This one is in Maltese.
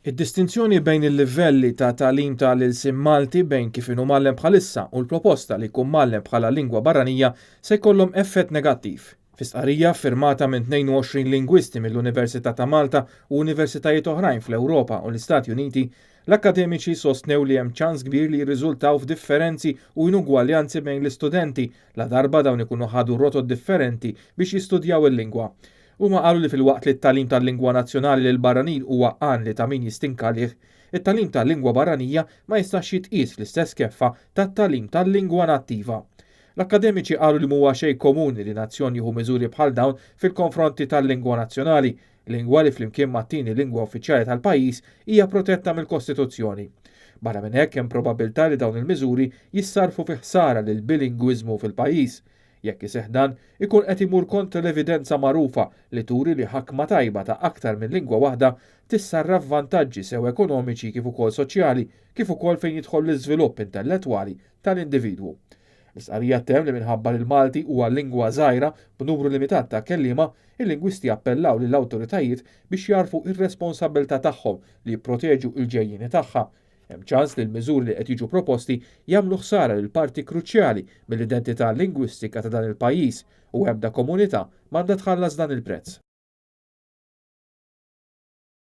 Id-distinzjoni bejn il-livelli ta' tagħlim tal-ilsiem Malti bejn kif inhu mgħallem bħalissa u l-proposta li jkun mgħallem bħala lingwa barranija se jkollhom effett negattiv. Fi stqarrija ffirmata minn 22 lingwisti mill-Università ta' Malta u universitajiet oħrajn fl-Ewropa u l-Istati Uniti, l-akkademiċi sostnew li hemm ċans kbir li jirriżultaw f'differenzi u inugwaljanzi bejn l-istudenti la darba dawn ikunu ħadu rotot differenti biex jistudjaw il-lingwa. Huma qalu li fil-waqt li t-tagħlim tal-lingwa nazzjonali lil barranin huwa għan li ta' min jistinka lih, it-tagħlim tal-lingwa barranija ma jistax jitqies fl-istess keffa tat-tagħlim tal-lingwa nattiva. L-akkademiċi qalu li mhuwa xejn komuni li nazzjon jieħu miżuri bħal dawn fil-konfronti tal-lingwa nazzjonali, lingwa li flimkien mat-tieni lingwa uffiċjali tal-pajjiż hija protetta mill-Kostituzzjoni. Barra minn hekk hemm probabilità li dawn il-miżuri jissarfu fi ħsara lil bilingwiżmu fil-pajjiż. Jekk iseħħ dan ikun qed imur kontra l-evidenza magħrufa li turi li ħakma tajba ta' aktar minn lingwa waħda tissarraf vantaġġi sew ekonomiċi kif ukoll soċjali kif ukoll fejn jidħol l-iżvilupp intellettwali tal-individwu. L-istqarrija temm li minħabba li l-Malti huwa lingwa żgħira b'numru limitat ta' kelliema, il-lingwisti appellaw lill-awtoritajiet biex jarfu r-responsabbiltà tagħhom li jipproteġu l-ġejjieni tagħha. Hemm ċans li l-miżuri li qed jiġu proposti jagħmlu ħsara lil parti kruċjali mill-identità lingwistika ta' dan il-pajjiż u ebda komunità m'għandha tħallas dan il-prezz.